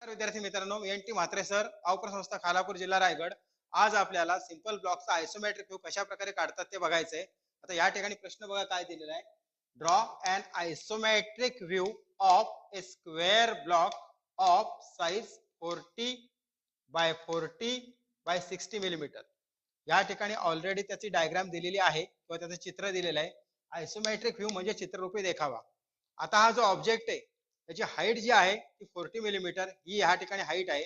विद्यार्थी मित्रांनो, मी N T Mhatre sir, अवपर संस्था खालापूर जिल्हा रायगड. आज आपल्याला सिंपल ब्लॉकचा आयसोमेट्रिक व्ह्यू कशा प्रकारे काढतात ते बघायचंय. आता या ठिकाणी प्रश्न बघा काय दिलेला आहे. Draw an isometric view of a square block of size 40 by 40 by 60 millimetre. या ठिकाणी ऑलरेडी त्याची डायग्राम दिलेली आहे किंवा त्याचं चित्र दिलेलं आहे. आयसोमेट्रिक व्ह्यू म्हणजे चित्ररूपी देखावा. आता हा जो ऑब्जेक्ट आहे त्याची हाईट जी आहे ती 40 मिलीमीटर ही या ठिकाणी हाईट आहे.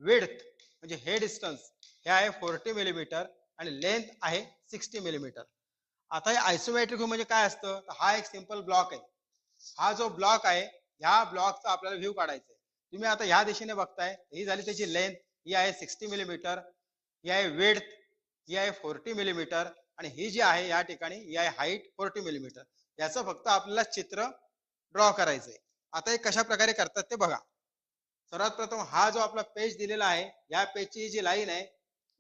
विड्थ म्हणजे हे डिस्टन्स हे आहे 40 मिलीमीटर आणि लेंथ आहे 60 मिलीमीटर. आता हे आयसोमेट्रिक व्ह्यू म्हणजे काय असतं, तर हा एक सिंपल ब्लॉक आहे. हा जो ब्लॉक आहे ह्या ब्लॉकचा आपल्याला व्ह्यू काढायचा आहे. तुम्ही आता ह्या दिशेने बघताय, ही झाली त्याची लेंथ, ही आहे 60 मिलीमीटर, ही आहे विड्थ, ही आहे 40 मिलीमीटर आणि ही जी आहे या ठिकाणी ही आहे हाईट 40 मिलीमीटर. याचं फक्त आपल्याला चित्र ड्रॉ करायचंय. आता हे कशा प्रकारे करतात ते बघा. सर्वात प्रथम हा जो आपला पेज दिलेला आहे या पेजची जी लाईन आहे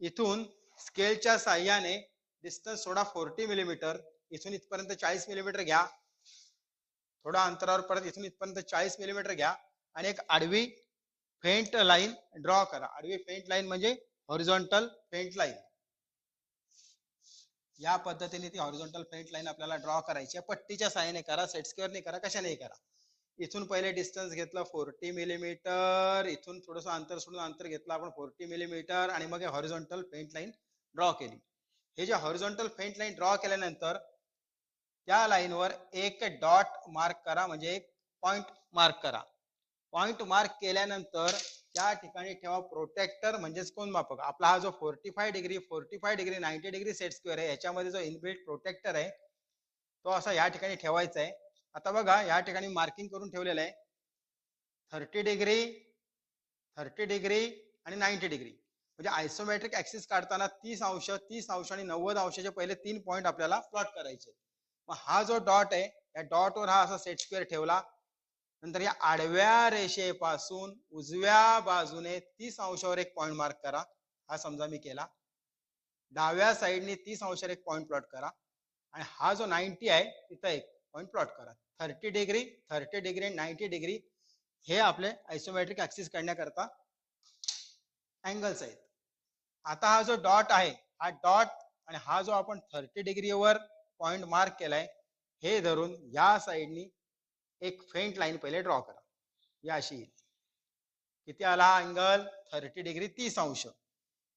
इथून स्केलच्या साह्याने डिस्टन्स सोडा 40 मिलीमीटर, इथून इथपर्यंत 40 मिलीमीटर घ्या. थोडा अंतरावर परत इथून इथपर्यंत 40 मिलीमीटर घ्या आणि एक आडवी फेंट लाईन ड्रॉ करा. आडवी फेंट लाईन म्हणजे हॉरिझॉन्टल फेंट लाईन. या पद्धतीने ती हॉरिझॉन्टल फेंट लाईन आपल्याला ड्रॉ करायची आहे. पट्टीच्या साह्याने करा, सेट स्क्वेअरने करा, कशानेही करा. इथून पहिले डिस्टन्स घेतलं 40 मिलीमीटर, इथून थोडंसं अंतर सोडून अंतर घेतलं आपण 40 मिलीमीटर आणि मग हॉरिझॉन्टल फेंट लाईन ड्रॉ केली. हे जे हॉरिझॉन्टल फेंट लाईन ड्रॉ केल्यानंतर त्या लाईनवर एक डॉट मार्क करा, म्हणजे एक पॉइंट मार्क करा. पॉइंट मार्क केल्यानंतर त्या ठिकाणी ठेवा प्रोटेक्टर म्हणजेच कोण मापक. आपला हा जो 45 डिग्री 90 डिग्री सेट स्क्वेअर आहे याच्यामध्ये जो इनबिल्ट प्रोटेक्टर आहे तो असा या ठिकाणी ठेवायचा आहे. आता बघा या ठिकाणी मार्किंग करून ठेवलेलं आहे 30 डिग्री 30 डिग्री आणि 90 डिग्री. म्हणजे आयसोमेट्रिक ऍक्सिस काढताना 30 अंश 30 अंश आणि 90 अंशाचे पहिले 3 पॉइंट आपल्याला प्लॉट करायचे. मग हा जो डॉट आहे या डॉटवर हा असा सेट स्क्वेअर ठेवला. नंतर या आडव्या रेषेपासून उजव्या बाजूने 30 अंशावर एक पॉइंट मार्क करा. हा समजा मी केला. डाव्या साईडने 30 अंशावर एक पॉइंट प्लॉट करा आणि हा जो 90 आहे तिथं एक पॉइंट प्लॉट करा. 30 डिग्री 90 डिग्री हे आपले आयसोमेट्रिक ऍक्सिस काढण्याकरता अँगल्स आहेत. आता हा जो डॉट आहे हा डॉट आणि हा जो आपण 30 डिग्रीवर पॉइंट मार्क केलाय हे धरून या साईडनी एक फेंट लाईन पहिले ड्रॉ करा. या अशी किती आला हा अँगल 30 डिग्री 30 अंश.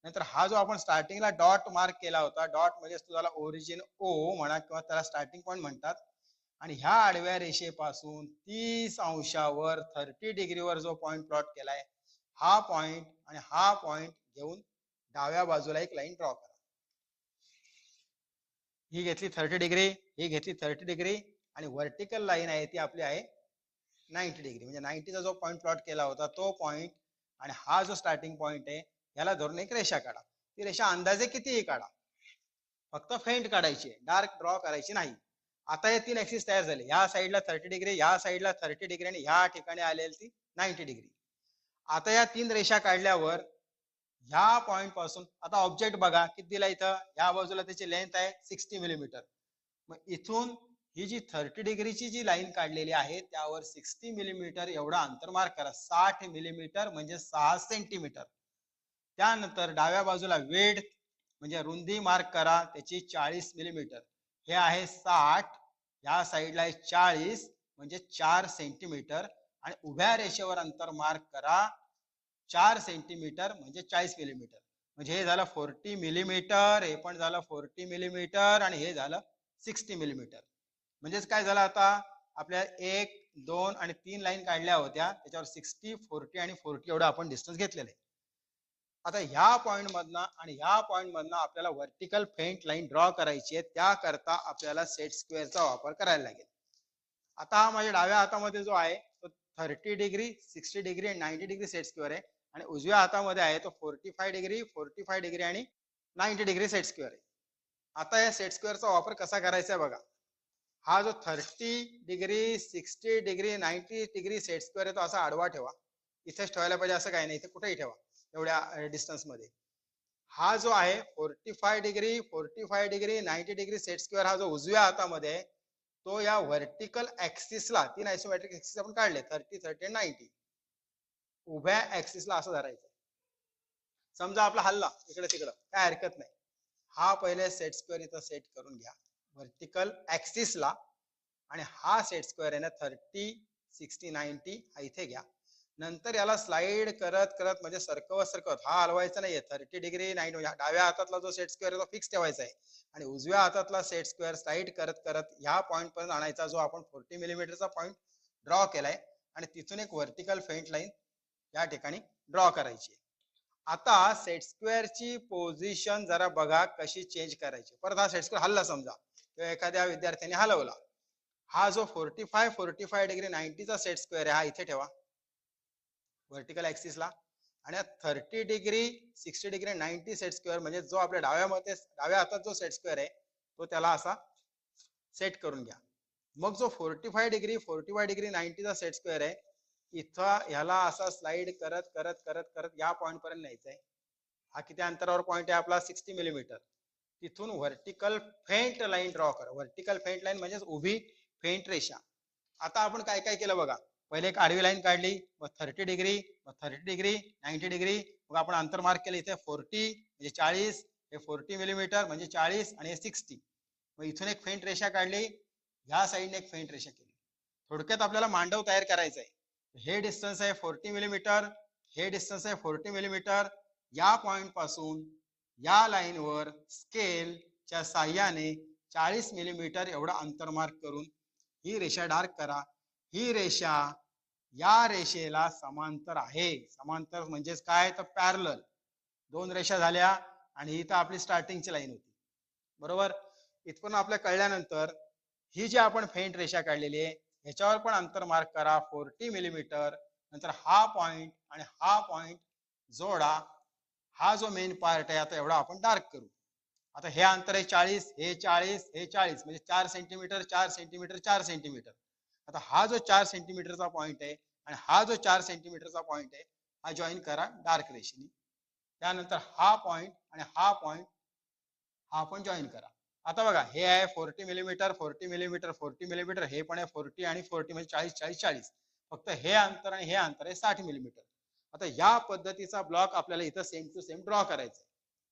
नंतर हा जो आपण स्टार्टिंगला डॉट मार्क केला होता, डॉट म्हणजे तुझा ओरिजिन ओ म्हणा किंवा त्याला स्टार्टिंग पॉइंट म्हणतात. आणि ह्या आडव्या रेषेपासून 30 अंशावर 30 डिग्रीवर जो पॉइंट प्लॉट केलाय हा पॉइंट आणि हा पॉइंट घेऊन डाव्या बाजूला एक लाईन ड्रॉ करा. ही घेतली 30 डिग्री, ही घेतली 30 डिग्री आणि व्हर्टिकल लाईन आहे ती आपली आहे 90 डिग्री. म्हणजे 90चा जो पॉइंट प्लॉट केला होता तो पॉइंट आणि हा जो स्टार्टिंग पॉइंट आहे याला धरून एक रेषा काढा. ती रेषा अंदाजे कितीही काढा, फक्त फेंट काढायची, डार्क ड्रॉ करायची नाही. आता हे 3 ऍक्सिस तयार झाले. या साईडला 30 डिग्री, या साईडला 30 डिग्री आणि ह्या ठिकाणी आलेली ती 90 डिग्री. आता या 3 रेषा काढल्यावर ह्या पॉइंट पासून आता ऑब्जेक्ट बघा किती दिला इथं. या बाजूला त्याची लेंथ आहे 60 मिलीमीटर. मग इथून ही जी 30 डिग्रीची जी लाईन काढलेली आहे त्यावर 60 मिलीमीटर एवढा अंतर मार्क करा. 60 मिलीमीटर म्हणजे 6 सेंटीमीटर. त्यानंतर डाव्या बाजूला विड्थ म्हणजे रुंदी मार्क करा, त्याची 40 मिलीमीटर. हे आहे 60, या साईडला आहे 40 म्हणजे 4 सेंटीमीटर आणि उभ्या रेषेवर अंतर मार्क करा 4 सेंटीमीटर म्हणजे 40 मिलीमीटर. म्हणजे हे झालं 40 मिलीमीटर, हे पण झालं 40 मिलीमीटर आणि हे झालं 60 मिलीमीटर. म्हणजेच काय झालं, आता आपल्या 1 2 आणि 3 लाईन काढल्या होत्या त्याच्यावर 60 40 आणि 40 एवढं आपण डिस्टन्स घेतलेलं आहे. आता ह्या पॉइंट मधनं आणि ह्या पॉइंट मधनं आपल्याला व्हर्टिकल फेंट लाईन ड्रॉ करायची आहे. त्याकरता आपल्याला सेट स्क्वेअरचा वापर करायला लागेल. आता हा माझ्या डाव्या हातामध्ये जो आहे तो 30 डिग्री 60 डिग्री आणि 90 डिग्री सेट स्क्वेअर आहे आणि उजव्या हातामध्ये आहे तो 45 डिग्री आणि 90 डिग्री सेट स्क्वेअर आहे. आता या सेट स्क्वेअरचा वापर कसा करायचा आहे बघा. हा जो 30 degree 60 degree 90 degree set square आहे तो असा आडवा ठेवा. इथेच ठेवायला पाहिजे असं काही नाही, इथे कुठेही ठेवा एवढ्या डिस्टन्स मध्ये. हा जो आहे 45 डिग्री 90 डिग्री सेट स्क्वेअर हा जो उजव्या हातामध्ये आहे तो या व्हर्टिकल ऍक्सिसला 3 आयसोमेट्रिक ऍक्सिस आपण काढले 30 30 90. उभ्या ऍक्सिसला असं धरायचं. समजा आपला हल्ला इकडे तिकडं काय हरकत नाही. हा पहिले सेट स्क्वेअर इथं सेट करून घ्या व्हर्टिकल ऍक्सिसला, आणि हा सेट स्क्वेअर आहे ना 30, 60, 90 हा इथे घ्या. नंतर याला स्लाइड करत करत म्हणजे सरकवत हा हलवायचा नाहीये. 30 डिग्री 90 डाव्या हातातला जो सेट स्क्वेअर आहे तो फिक्स ठेवायचा आहे, आणि उजव्या हातातला सेट स्क्वेअर स्लाइड करत करत ह्या पॉईंट पर्यंत आणायचा जो आपण 40 मिलीमीटरचा पॉईंट ड्रॉ केलाय, आणि तिथून एक व्हर्टिकल फेंट लाईन या ठिकाणी ड्रॉ करायची. आता सेट स्क्वेअरची पोझिशन जरा बघा कशी चेंज करायची. परत हा सेट स्क्वेअर हल्ला समजा किंवा एखाद्या विद्यार्थ्याने हलवला, हा जो 45 डिग्री 90चा सेट स्क्वेअर आहे हा इथे ठेवा व्हर्टिकल ऍक्सिसला, आणि 30 डिग्री 60 डिग्री 90 सेट स्क्वेअर म्हणजे जो आपल्या डाव्या हातात जो सेट स्क्वेअर आहे तो त्याला असा सेट करून घ्या. मग जो 45 डिग्री 90चा सेट स्क्वेअर आहे इथं ह्याला असा स्लाइड करत करत करत करत या पॉईंट पर्यंत न्यायचा आहे. हा किती अंतरावर पॉईंट आहे आपला 60 मिलीमीटर. तिथून व्हर्टिकल फेंट लाईन ड्रॉ करा. व्हर्टिकल फेंट लाईन म्हणजे उभी फेंट रेषा. आता आपण काय काय केलं बघा. पहिले एक आडवी लाईन काढली, मग 30 डिग्री, मग 30 डिग्री 90 डिग्री, मग आपण अंतर मार्क केलं इथे 40 म्हणजे 40, हे 40 मिलीमीटर म्हणजे 40 आणि हे 60. मग इथून एक फेंट रेषा काढली, ह्या साईडने एक फेंट रेषा केली. थोडक्यात आपल्याला मांडव तयार करायचा आहे. हे डिस्टन्स आहे 40 मिलीमीटर, हे डिस्टन्स आहे 40 मिलीमीटर. या पॉइंट पासून या लाईनवर स्केलच्या साह्याने 40 मिलीमीटर एवढा अंतर मार्क करून ही रेषा डार्क करा. ही रेषा या रेषेला समांतर आहे. समांतर म्हणजेच काय तर पॅरलल. दोन रेषा झाल्या आणि इथं आपली स्टार्टिंगची लाईन होती, बरोबर. इथून आपल्या कळल्यानंतर ही जी आपण फेंट रेषा काढलेली आहे ह्याच्यावर पण अंतर मार्क करा 40 मिलीमीटर. नंतर हा पॉइंट आणि हा पॉइंट जोडा. हा जो मेन पार्ट आहे आता एवढा आपण डार्क करू. आता हे अंतर आहे 40, हे 40, हे 40 म्हणजे 4 सेंटीमीटर 4 सेंटीमीटर 4 सेंटीमीटर. आता हा जो 4 सेंटीमीटरचा पॉइंट आहे आणि हा जो 4 सेंटीमीटरचा पॉइंट आहे हा जॉईन करा डार्क रेषेने. त्यानंतर हा पॉइंट आणि हा पॉइंट हा पण जॉईन करा. आता बघा हे आहे 40 मिलीमीटर 40 मिलीमीटर 40 मिलीमीटर, हे पण आहे 40 आणि 40 म्हणजे 40 40 40. फक्त हे अंतर आणि हे अंतर आहे 60 मिलीमीटर. आता या पद्धतीचा ब्लॉक आपल्याला इथं सेम टू सेम ड्रॉ करायचा आहे.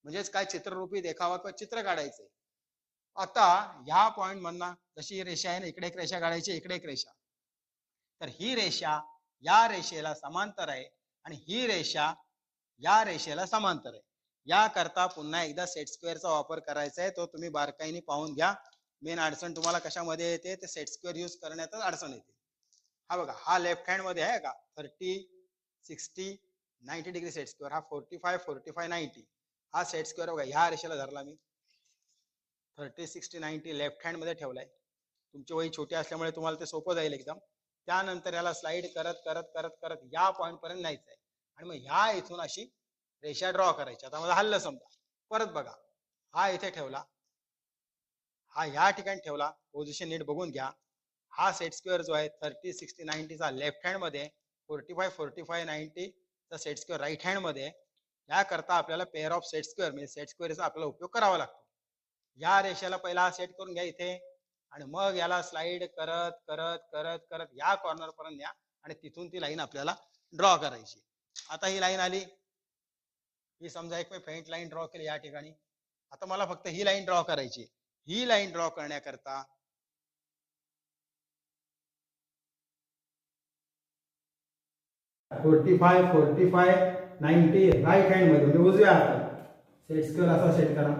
म्हणजेच काय चित्ररूपी देखावा किंवा चित्र काढायचंय. आता ह्या पॉइंट मधनं जशी ही रेषा आहे ना, इकडे एक रेषा काढायची, इकडे एक रेषा. तर ही रेषा या रेषेला समांतर आहे आणि ही रेषा या रेषेला समांतर आहे. याकरता पुन्हा एकदा सेट स्क्वेअरचा वापर करायचा आहे. तो तुम्ही बारकाईने पाहून घ्या. मेन अडचण तुम्हाला कशामध्ये येते ते सेट स्क्वेअर यूज करण्यातच अडचण येते. हा बघा हा लेफ्ट हँड मध्ये आहे का 30, 60, 90 डिग्री सेट स्क्वेअर. हा 45, 45, 90 हा सेट स्क्वेअर बघा ह्या रेषेला धरला मी. 30, 60, 90 लेफ्ट हँड मध्ये ठेवलाय. तुमची वही छोटी असल्यामुळे तुम्हाला ते सोपं जाईल एकदम. त्यानंतर याला स्लाइड करत करत करत करत या पॉइंट पर्यंत न्यायचं आहे आणि मग ह्या इथून अशी रेषा ड्रॉ करायची. आता मला हल्लं समजा, परत बघा हा इथे ठेवला, हा ह्या ठिकाणी ठेवला. पोझिशन नीट बघून घ्या. हा सेट स्क्वेअर जो आहे 30, 60, 90 चा लेफ्ट हँड मध्ये, 45, 45, 90 चा सेट स्क्वेअर राईट हँड मध्ये. याकरता आपल्याला पेअर ऑफ सेट स्क्वेअर म्हणजे सेट स्क्वेअरचा आपल्याला उपयोग करावा लागतो. या रेषेला पहिला सेट करून घ्या इथे आणि मग याला स्लाइड करत करत करत करत या कॉर्नर पर्यंत न्या आणि तिथून ती लाईन आपल्याला ड्रॉ करायची. आता ही लाईन आली, ही समजा एक मी फेंट लाईन ड्रॉ केली या ठिकाणी. आता मला फक्त ही लाईन ड्रॉ करायची. ही लाईन ड्रॉ करण्याकरता फोर्टी फाय 90 राईट हँड मध्ये म्हणजे उजव्या हातात सेट स्क्वेअर असा सेट करा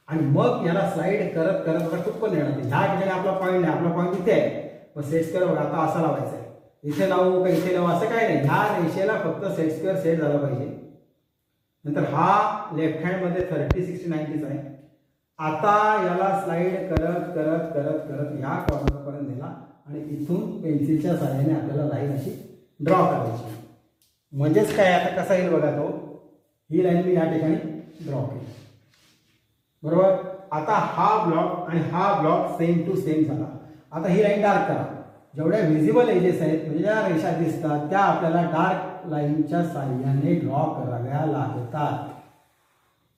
आणि मग याला स्लाइड करत करत आता खूप पण येणार. ह्या ठिकाणी आपला पॉईंट आहे, आपला पॉईंट इथे आहे. मग सेट स्क्वेअर बघा आता असा लावायचा आहे. इथे लावू का इथे लावू असं काय नाही. ह्या रेषेला फक्त सेट स्क्वेअर सेट झाला पाहिजे. नंतर हा लेफ्ट हँड मध्ये 30, 60, 90 आहे. आता याला स्लाइड करत करत करत करत या कॉर्नर पर्यंत नेला आणि इथून पेन्सिलच्या सहाय्याने आपल्याला लाईन अशी ड्रॉ करायची. म्हणजेच काय आता कसा येईल बघा तो. ही लाईन मी या ठिकाणी ड्रॉ केली, बरोबर. आता हा ब्लॉक आणि हा ब्लॉक सेम टू सेम झाला. आता ही लाईन डार्क करा. जेवढ्या व्हिजिबल एजेस आहेत म्हणजे ज्या रेषा दिसतात त्या आपल्याला डार्क लाईनच्या साह्याने ड्रॉ कराव्या लागतात.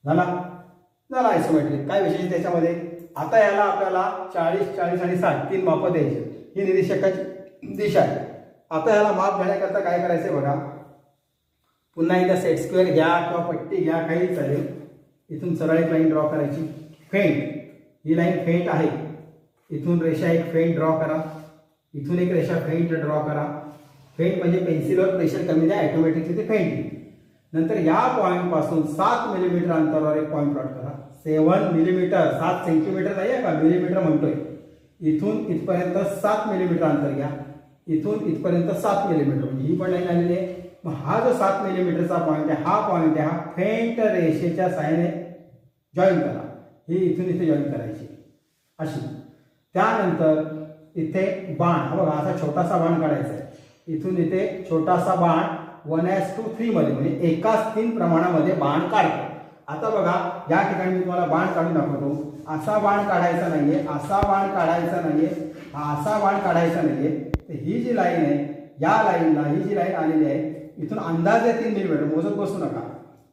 झाला आयसोमेट्रिक. काय विशेष त्याच्यामध्ये. आता याला आपल्याला 40, 40 आणि 60 तीन मापं द्यायची. ही निरीक्षकाची दिशा आहे. आता ह्याला माप घेण्याकरता काय करायचंय बघा, पुन्हा एकदा सेट स्क्वेअर घ्या किंवा पट्टी घ्या, काही चालेल. इथून सरळ एक लाईन ड्रॉ करायची, फेंट, ही लाईन फेंट आहे. इथून रेषा एक फेंट ड्रॉ करा, इथून एक रेषा फेंट ड्रॉ करा. फेंट म्हणजे पेन्सिलवर प्रेशर कमी द्या, ऑटोमॅटिकली ते फेंट. नंतर या पॉईंट पासून 7 मिलीमीटर अंतरावर एक पॉईंट प्लॉट करा. 7 मिलीमीटर, 7 सेंटीमीटर नाही आहे का, मिलीमीटर म्हणतोय. इथून इथपर्यंत 7 मिलीमीटर अंतर घ्या, इथून इथपर्यंत 7 मिलीमीटर, म्हणजे ही पण लाईन आलेली आहे. मग हा जो 7 मिलीमीटरचा पॉईंट आहे, हा पॉईंट आहे, हा फेंट रेषेच्या साहाय्याने जॉईन करा. ही इथून इथे जॉईन करायची अशी. त्यानंतर इथे बाण, हा बघा असा छोटासा बाण काढायचा आहे. इथून इथे छोटासा बाण 1:3 मध्ये, म्हणजे 1:3 प्रमाणामध्ये बाण काढतो. आता बघा या ठिकाणी मी तुम्हाला बाण काढून दाखवतो. असा बाण काढायचा नाहीये, असा बाण काढायचा नाहीये, असा बाण काढायचा नाहीये. तर ही जी लाईन आहे, या लाईनला ही जी लाईन आलेली आहे, इथून अंदाजे 3 मिलीमीटर, मोजत बसू नका,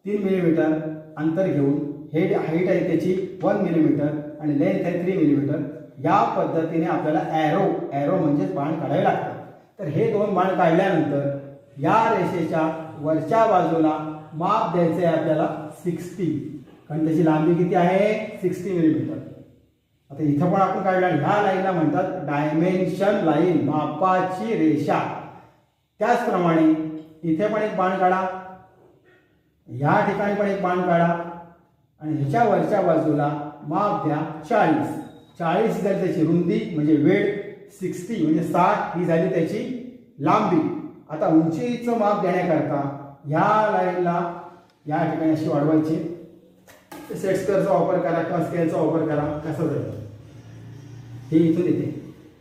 3 मिलीमीटर अंतर घेऊन, हेड हाईट आहे त्याची 1 मिलीमीटर आणि लेंथ आहे 3 मिलीमीटर. या पद्धतीने आपल्याला ॲरो म्हणजेच बाण काढावे लागतात. तर हे 2 बाण काढल्यानंतर या रेषेच्या वरच्या बाजूला माप द्यायचं आहे आपल्याला 60, कारण त्याची लांबी किती आहे, 60 मिलीमीटर. आता इथं पण आपण काढला, ह्या लाईनला म्हणतात डायमेन्शन लाईन, मापाची रेषा. त्याचप्रमाणे इथे पण एक बाण काढा, या ठिकाणी पण एक बाण काढा आणि ह्याच्या वरच्या बाजूला माप द्या 40 झाली त्याची रुंदी, म्हणजे वेळ 60 म्हणजे 60, ही झाली त्याची लांबी. आता उंचीचं माप देण्याकरता ह्या लाईनला या ठिकाणी अशी वाढवायची. सेट स्क्वेअरचा वापर करा किंवा स्केलचा वापर करा, कसं जाईल. ही इथून इथे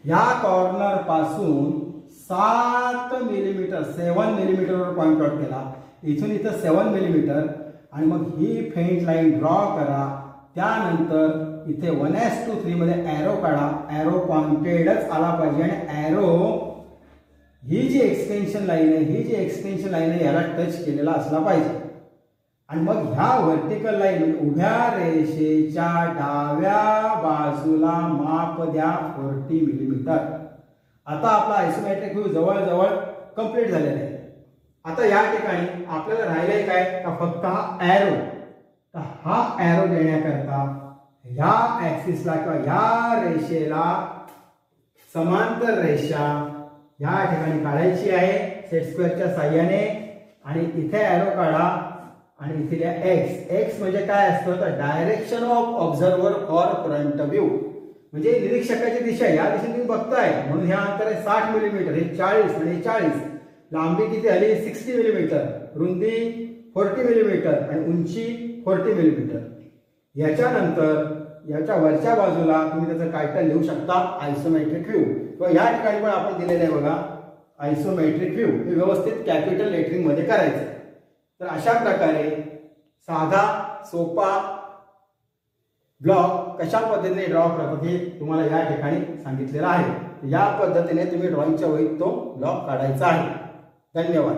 या कॉर्नर पासून 7 मिलीमीटर, 7 मिलीमीटरवर पॉईंट आउट केला. इथून इथं 7 मिलीमीटर आणि मग ही फेंट लाईन ड्रॉ करा. त्यानंतर इथे 1:3 मध्ये ॲरो काढा. ॲरो पॉइंटेडच आला पाहिजे आणि ॲरो ही जी एक्सटेन्शन लाईन आहे, ही जी एक्सटेन्शन लाईन आहे, याला टच केलेला असला पाहिजे. आणि मग ह्या व्हर्टिकल लाईन उभ्या रेषेच्या डाव्या बाजूला माप द्या 40 मिलीमीटर. आता आपला आयसोमेट्रिक व्ह्यू जवळजवळ कंप्लीट झालेला आहे. आता या ठिकाणी आपल्याला राहिलंय काय, का फक्त हा ॲरो. तर हा ॲरो देण्याकरता ह्या ॲक्सिसला किंवा ह्या रेषेला समांतर रेषा या ठिकाणी काढायची आहे सेट स्क्वेअरच्या साह्याने. आणि इथे ॲरो काढा आणि इथे लिहा एक्स म्हणजे काय असतं, तर direction of observer for front view, म्हणजे निरीक्षकाची दिशा या दिशेने तुम्ही बघताय. म्हणून ह्या अंतर आहे 60 मिलीमीटर, हे 40 आणि 40. लांबी किती आली, 60 मिलीमीटर, रुंदी 40 मिलीमीटर आणि उंची 40 मिलीमीटर. याच्यानंतर याच्या वरच्या बाजूला तुम्ही त्याचं टायटल लिहू शकता आयसोमेट्रिक व्ह्यू, किंवा या ठिकाणी पण आपण दिलेलं आहे बघा आयसोमेट्रिक व्ह्यू. हे व्यवस्थित कॅपिटल लेटरिंग मध्ये करायचं. तर अशा प्रकारे साधा सोपा ब्लॉक कशा पद्धतीने ड्रॉ करतात हे तुम्हाला या ठिकाणी सांगितलेलं आहे. या पद्धतीने तुम्ही ड्रॉइंगच्या वहीत तो ब्लॉक काढायचा आहे. धन्यवाद.